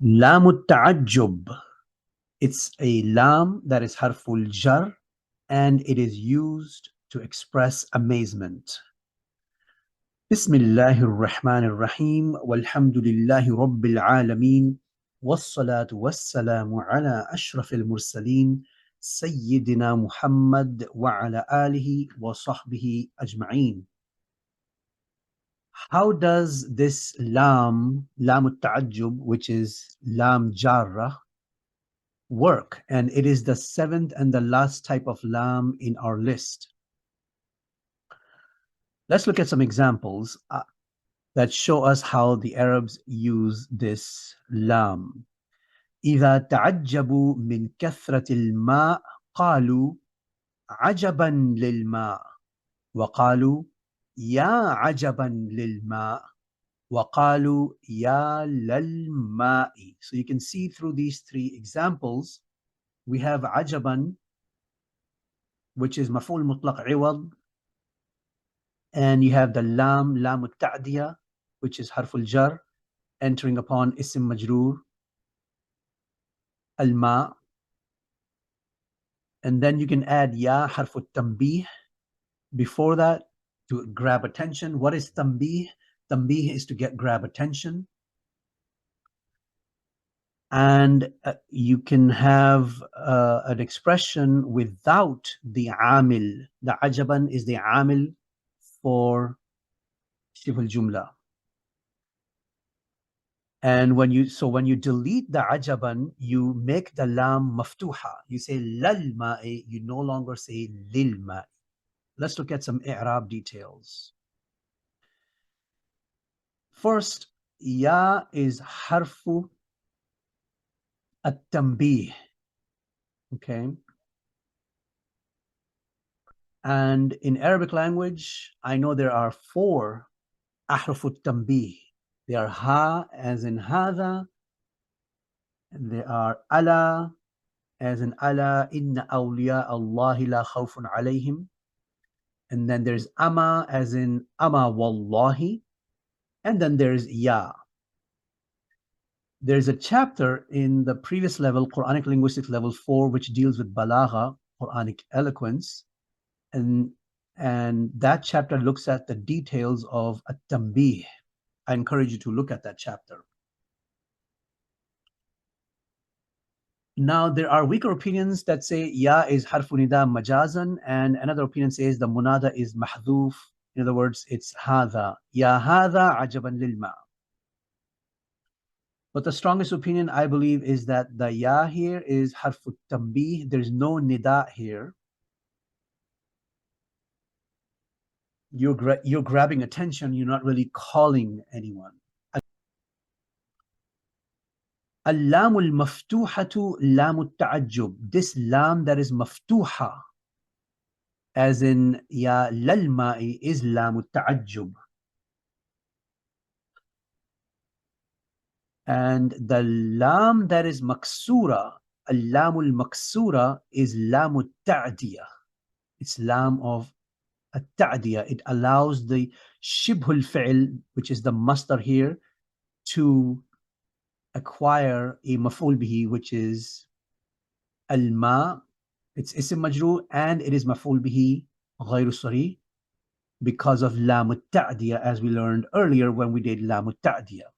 لام التعجب. It's a lam that is harful jar and it is used to express amazement. بسم الله الرحمن الرحيم والحمد لله رب العالمين والصلاة والسلام على أشرف المرسلين سيدنا محمد وعلى آله وصحبه أجمعين. How does this lam التعجب, which is lam jarrah, work? And it is the seventh and the last type of lam in our list. Let's look at some examples that show us how the Arabs use this lam. إذا تعجبوا من كثرة الماء قالوا عجبا للماء وقالوا يا عجبا للماء وقالوا يا للماء. So you can see through these three examples we have عجبا, which is مفعول مطلق عوض, and you have the lam التعدية, which is حرف الجر entering upon اسم مجرور الماء, and then you can add ya حرف التنبيه before that to grab attention. What is tanbih? Tanbih is to grab attention. And you can have an expression without the amil. The ajaban is the amil for shibh al-jumla. And when you delete the ajaban, you make the lam maftuha. You say lal ma'i, you no longer say lil ma'i. Let's look at some i'rab details. First, ya is harfu at-tanbih. Okay. And in Arabic language, I know there are 4 ahruf at-tanbih. They are ha as in hadha, and they are ala as in ala inna awliya Allahi la khawfun alayhim. And then there's ama as in ama wallahi. And then there's ya. There's a chapter in the previous level, Quranic Linguistics level 4, which deals with balagha, Quranic eloquence. And that chapter looks at the details of at-tanbih. I encourage you to look at that chapter. Now, there are weaker opinions that say ya is harfu nida majazan, and another opinion says the munada is mahdhuf. In other words, it's hadha. Ya hadha ajaban lil ma. But the strongest opinion, I believe, is that the ya here is harfu tanbih. There's no nida here. You're grabbing attention. You're not really calling anyone. اللام المفتوحة لام التعجب. This lam that is maftuha, as in ya lalma'i, is lam التعجب. And the lam that is maksura, al-lam al-maksura, is lam al-ta'diyah. It's lam of al-ta'diyah. It allows the shibh al-fi'l, which is the masdar here, to acquire a maf'ul bihi, which is al-ma. It's ism majrur and it is maf'ul bihi ghayru sarih because of lam al-ta'diyah, as we learned earlier when we did lam al-ta'diyah.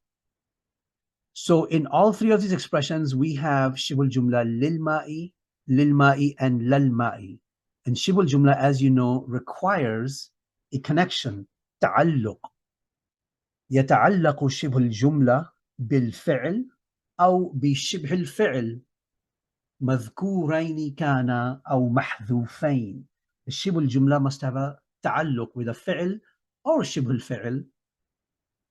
So in all three of these expressions, we have shibul jumla lil ma'i, and lal ma'i. And shibul jumla, as you know, requires a connection, ta'alluq. يتعلق شبه الجملة بالفعل أو بشبه الفعل مذكورين كان أو محذوفين. The shibul jumla must have a ta'alluq with a fi'l or shibh al-fi'l,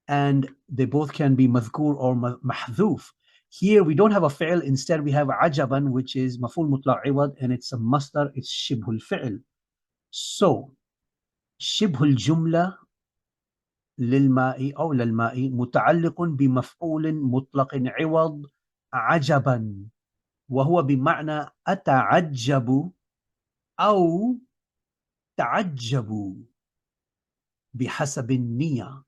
and they both can be madhkur or mahdhuf. Here we don't have a fi'l, instead we have ajaban, which is maf'ul mutlaq iwad, and it's a masdar, it's shibh al-fi'l. So shibh al-jumla للماء أو للماء متعلق بمفعول مطلق عوض عجبا، وهو بمعنى أتعجب أو تعجب بحسب النية.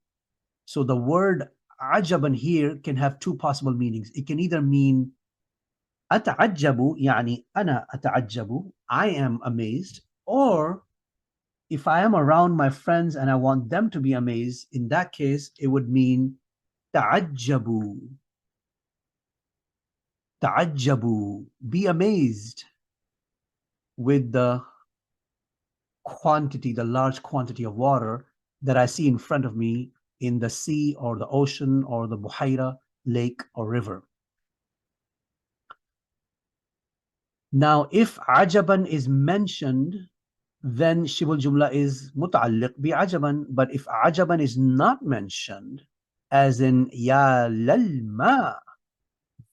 So the word عجبا here can have two possible meanings. It can either mean أتعجب, يعني أنا أتعجب, I am amazed, or if I am around my friends and I want them to be amazed, in that case, it would mean تعجبوا. تعجبوا, be amazed with the quantity, the large quantity of water that I see in front of me in the sea or the ocean or the buhaira, lake or river. Now, if ajaban is mentioned, then shibul jumla is muta'alliq bi ajaban. But if ajaban is not mentioned, as in ya lal ma,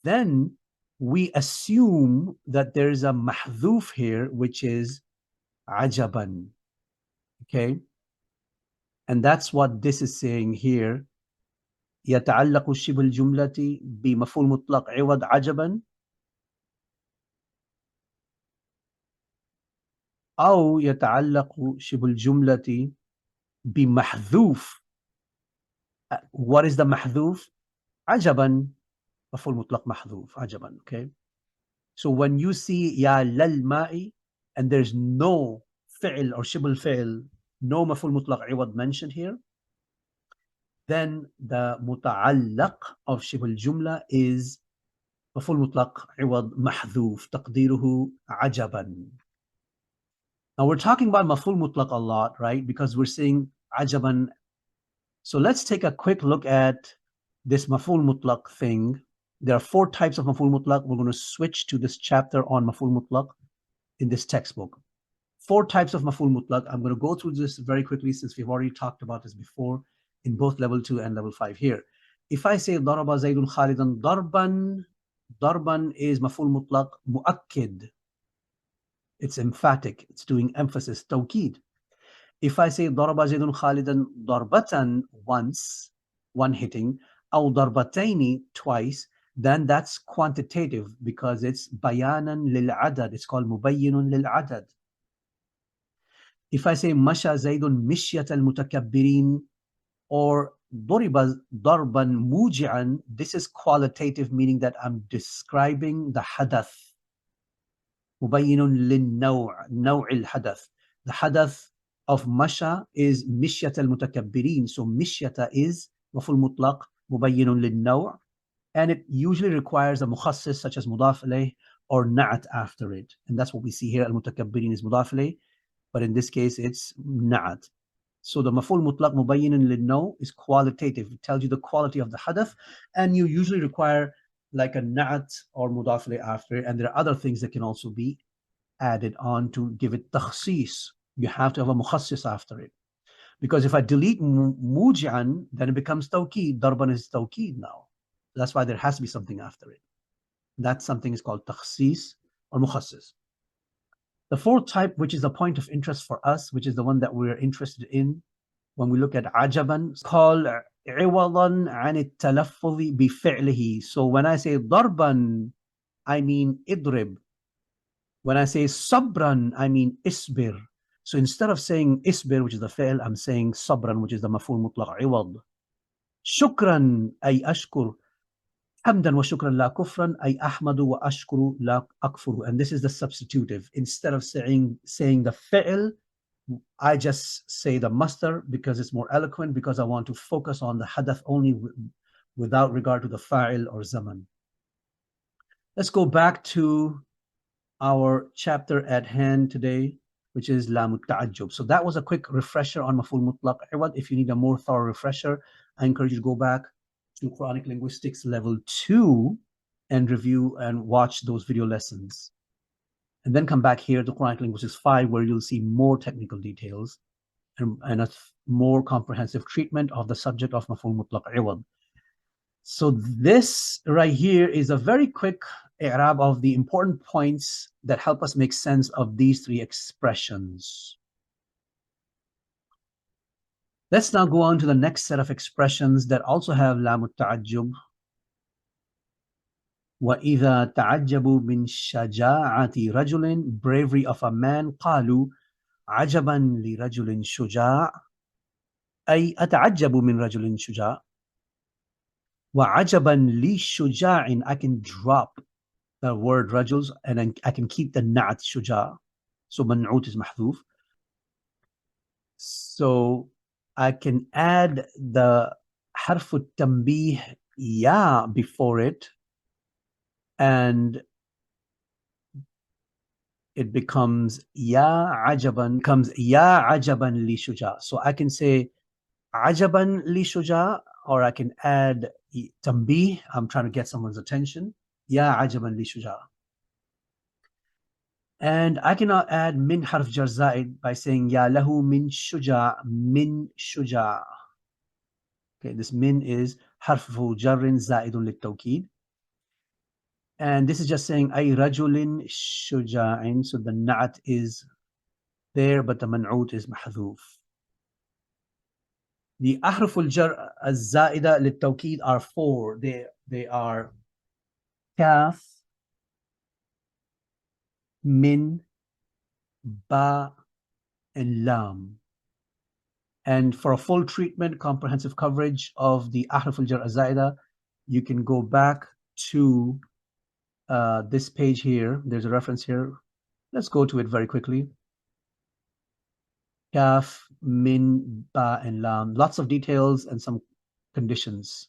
then we assume that there is a mahdhuf here, which is ajaban. Okay? And that's what this is saying here. يتعلق شبه الجملة بمفعول مطلق عوض عجبا أو يتعلق شبه الجملة بمحذوف. What is the محذوف? عجبا, مفعول مطلق محذوف, عجبا. Okay? So when you see يا للماء and there's no فعل or شبه الفعل, no مفعول مطلق عوض mentioned here, then the متعلق of شبه الجملة is مفعول مطلق عوض محذوف تقديره عجبا. Now we're talking about maf'ul mutlaq a lot, right? Because we're saying ajaban. So let's take a quick look at this maf'ul mutlaq thing. There are 4 types of maf'ul mutlaq. We're going to switch to this chapter on maf'ul mutlaq in this textbook. 4 types of maf'ul mutlaq. I'm going to go through this very quickly since we've already talked about this before in both level 2 and level 5 here. If I say daraba zaydun khalidan darban, darban is maf'ul mutlaq mu'akkid. It's emphatic. It's doing emphasis, tawkid. If I say ضرب زيد خالدا ضربة, once, one hitting, أو ضربتين, twice, then that's quantitative because it's بيانا للعدد. It's called مبين للعدد. If I say مشى زيد مشية المتكبرين or ضرب ضربا موجعا, this is qualitative, meaning that I'm describing the hadath. مبين للنوع, نوع الحدث. The hadath of masha is mishyat al-mutakabbirin. So mishyata is maf'ul mutlaq mubayyinun lin-naw', and it usually requires a mukhassis such as mudaf alayh or na'at after it. And that's what we see here. Al-mutakabbirin is mudaf alayh, but in this case it's na'at. So the maf'ul mutlaq mubayyinun lin-naw' is qualitative. It tells you the quality of the hadath, and you usually require like a na'at or mudaf alayh after it. And there are other things that can also be added on to give it takhsis. You have to have a mukhassis after it. Because if I delete muji'an, then it becomes tawqid. Darban is tawqid now. That's why there has to be something after it. That something is called takhsis or mukhassis. The 4th type, which is the point of interest for us, which is the one that we're interested in when we look at ajaban, is called عوضا عن التلفظ بفعله. So when I say darban, I mean idrib. When I say sabran, I mean isbir. So instead of saying isbir, which is the fi'l, I'm saying sabran, which is the maf'ul mutlaq iwad. Shukran, ay ashkur. Hamdan wa shukran la kufran, ay ahmadu wa ashkuru la akfuru. And this is the substitutive. Instead of saying the fi'l, I just say the masdar because it's more eloquent, because I want to focus on the hadath only without regard to the fa'il or zaman. Let's go back to our chapter at hand today, which is Lam التعج. So that was a quick refresher on maf'ul mutlaq iwad. If you need a more thorough refresher, I encourage you to go back to Quranic Linguistics level 2 and review and watch those video lessons. And then come back here to Quranic Linguistics 5, where you'll see more technical details and a more comprehensive treatment of the subject of maf'ul mutlaq iwad. So this right here is a very quick i'rab of the important points that help us make sense of these 3 expressions. Let's now go on to the next set of expressions that also have lam التعجب. وَإِذَا تَعَجَّبُوا مِنْ شَجَاعَةِ رَجُلٍ, bravery of a man. قَالُوا عَجَبًا لِرَجُلٍ شُجَاعٍ, أي أَتَعَجَّبُ مِنْ رَجُلٍ شُجَاعٍ. وعجبا لشجاع, I can drop the word رجل and then I can keep the نعت شجاع. So منعوت is محذوف. So I can add the حرف التنبيه يا before it, and it becomes يا عجبا لشجاع. So I can say عجبا لشجاع, or I can add تنبيه. I'm trying to get someone's attention. يا عجبا لشجاع. And I cannot add من حرف جر زائد by saying يا له من شجاع, من شجاع. Okay, this min is حرف جر زائد للتوكيد. And this is just saying أي رجل شجاع. So the نعت is there, but the منعوت is محذوف. The أحرف الجر الزائدة للتوكيد are 4. They are كاف, من, ba, and lam. And for a full treatment, comprehensive coverage of the أحرف الجر الزائدة, you can go back to this page here. There's a reference here. Let's go to it very quickly. Kaf, min, ba, and lam. Lots of details and some conditions.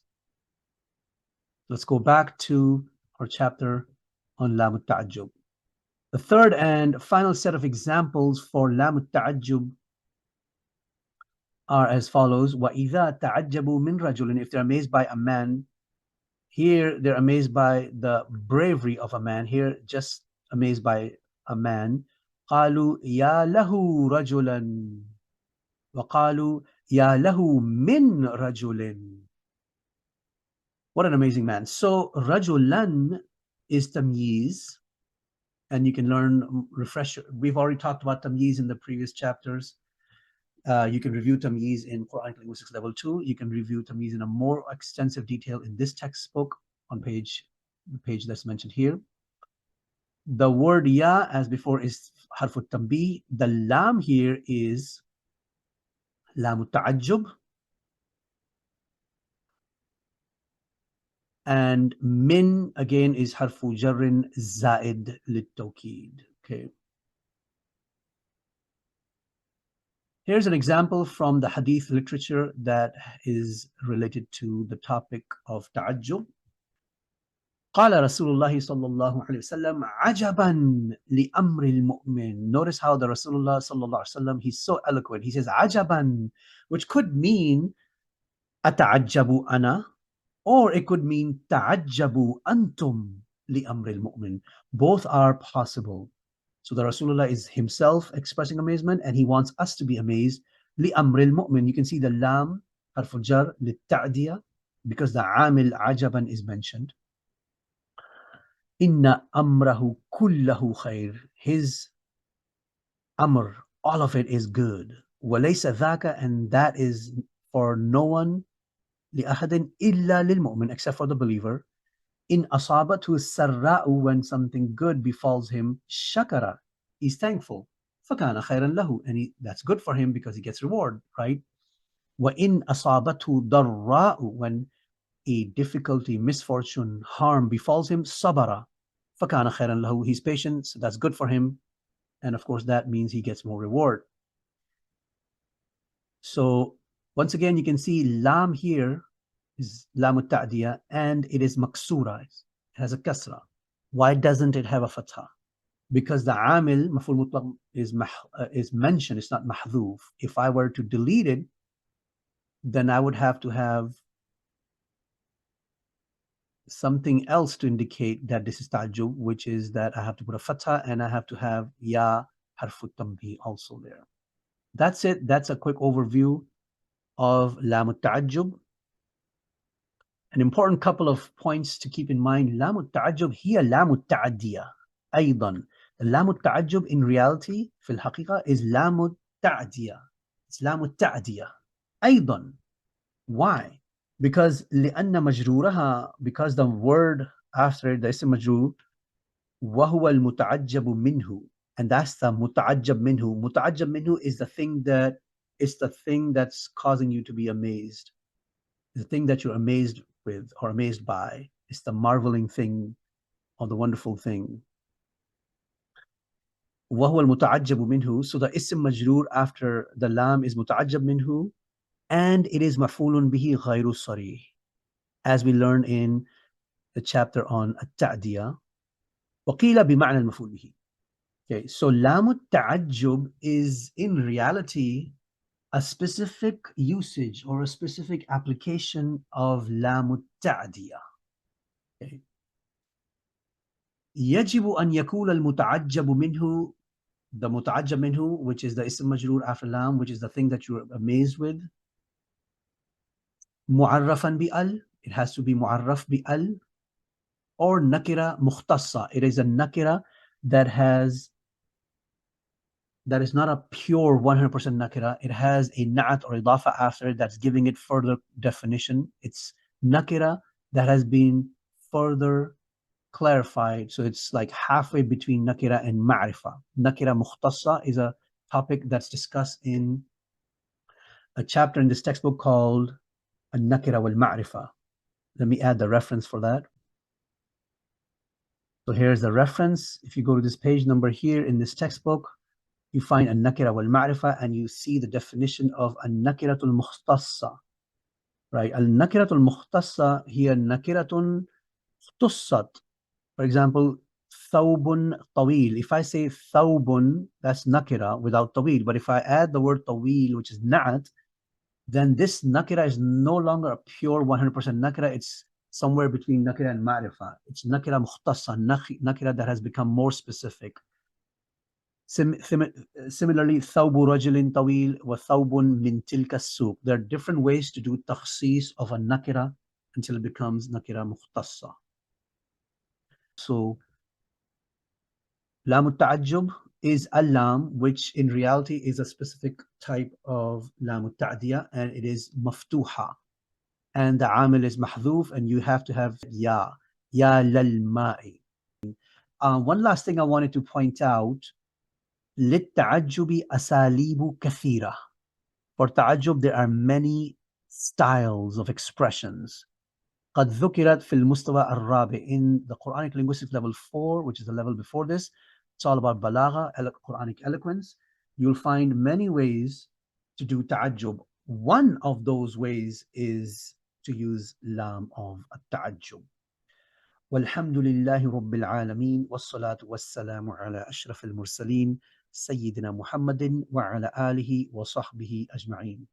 Let's go back to our chapter on لام التعجب. The third and final set of examples for لام التعجب are as follows. وَإِذَا تَعَجَّبُوا مِنْ رَجُلٍ, if they're amazed by a man. Here, they're amazed by the bravery of a man. Here, just amazed by a man. قَالُوا يَا لَهُ رَجُلًا وَقَالُوا يَا لَهُ مِنْ رَجُلٍ. What an amazing man. So, رَجُلًا is tamyiz. And you can learn, refresh. We've already talked about tamyiz in the previous chapters. You can review tamyiz in Quranic Linguistics Level 2. You can review tamyiz in a more extensive detail in this textbook on the page that's mentioned here. The word ya, as before, is harfut tanbih. The lam here is lam al-ta'ajjub. And min, again, is harfu jarrin zaid lit-tawkid. Okay. Here's an example from the hadith literature that is related to the topic of ta'ajjub. قال رسول الله صلى الله عليه وسلم عجبا لأمر المؤمن. Notice how the Rasulullah صلى الله عليه وسلم, he's so eloquent. He says عجبا, which could mean أتعجب أنا, or it could mean تعجبوا أنتم لأمر المؤمن. Both are possible. So the Rasulullah is himself expressing amazement, and he wants us to be amazed. لأمر المؤمن. You can see the lam, حرف الجر للتعدية, because the عامل عجبا is mentioned. Inna amrahu kullahu khair. His amr, all of it is good. Walaysa dhaka, and that is for no one, li'ahadin illa lilmu'min, except for the believer. In asabatu sarra'u, when something good befalls him, shakara, he's thankful. Fakana khairan lahu, and that's good for him because he gets reward, right? Wa in asabatu darra'u, when a difficulty, misfortune, harm befalls him, sabara, fakana khairan lahu, he's patient, so that's good for him, and of course that means he gets more reward. So once again, you can see lam here is lam al-ta'diya, and it is maksura, it has a kasra. Why doesn't it have a fatha? Because the amil maf'ul mutlaq is mentioned, it's not mahdhuf. If I were to delete it, then I would have to have something else to indicate that this is ta'ajjub, which is that I have to put a fatha and I have to have ya harfut tanbih also there. That's it. That's a quick overview of lam al-ta'ajjub. An important couple of points to keep in mind. Lam al-ta'ajjub hiya lam al-ta'adiyya aydan. The lam al-ta'ajjub in reality, fil haqiqa, is lam al-ta'adiyya. It's lam al-ta'adiyya aydan. Why? Because لأن مجرورها, because the word after it, the ism majrur, وهو المتعجب منه, and that's the متعجب منه. متعجب منه is the thing that's causing you to be amazed, the thing that you're amazed with or amazed by. It's the marveling thing or the wonderful thing. وهو المتعجب منه. So the ism majroor after the lam is متعجب منه, and it is مفعول به غير صريح, as we learn in the chapter on التعدية. وقيل بمعنى المفعول به. Okay, so لام التعجب is in reality a specific usage or a specific application of لام التعدية. Okay. يجب أن يكون المتعجب منه, the متعجب منه, which is the ism majroor after lam, which is the thing that you're amazed with, معرفا بأل, it has to be معرف بأل, or nakira مختصة, it is a nakira that is not a pure 100% nakira, it has a na'at or idafa after it that's giving it further definition. It's nakira that has been further clarified, so it's like halfway between nakira and ma'rifa. Nakira mukhtassa is a topic that's discussed in a chapter in this textbook called An-Nakira wal Ma'rifa. Let me add the reference for that. So here's the reference. If you go to this page number here in this textbook, you find An-Nakira wal Ma'rifa, and you see the definition of An-Nakiratul Mukhtassa. Right? Al-Nakiratul Mukhtassa here Nakiratun Khtussat. For example, thawbun tawil. If I say thawbun, that's nakira without tawil. But if I add the word tawil, which is na'at, then this nakira is no longer a pure 100% nakira. It's somewhere between nakira and ma'rifa. It's nakira mukhtassa, nakira that has become more specific. Similarly, thawbu rajulin tawil wa thawbun min tilka as-suq. There are different ways to do takhsis of a nakira until it becomes nakira mukhtassa. So Lam al-Ta'ajjub is a lam, which in reality is a specific type of Lam al-Ta'diyah, and it is maftuha. And the amil is mahdhuf, and you have to have ya lal ma'i. One last thing I wanted to point out, للتعجب أساليب كثيرة. For ta'ajjub, there are many styles of expressions. قد ذكرت في المستوى الرابع, in the Quranic Linguistics level 4, which is the level before this. It's all about balagha, Quranic eloquence. You'll find many ways to do ta'ajjub. One of those ways is to use lam of at-ta'ajjub. والحمد لله رب العالمين والصلاة والسلام على أشرف المرسلين سيدنا محمد وعلى آله وصحبه أجمعين.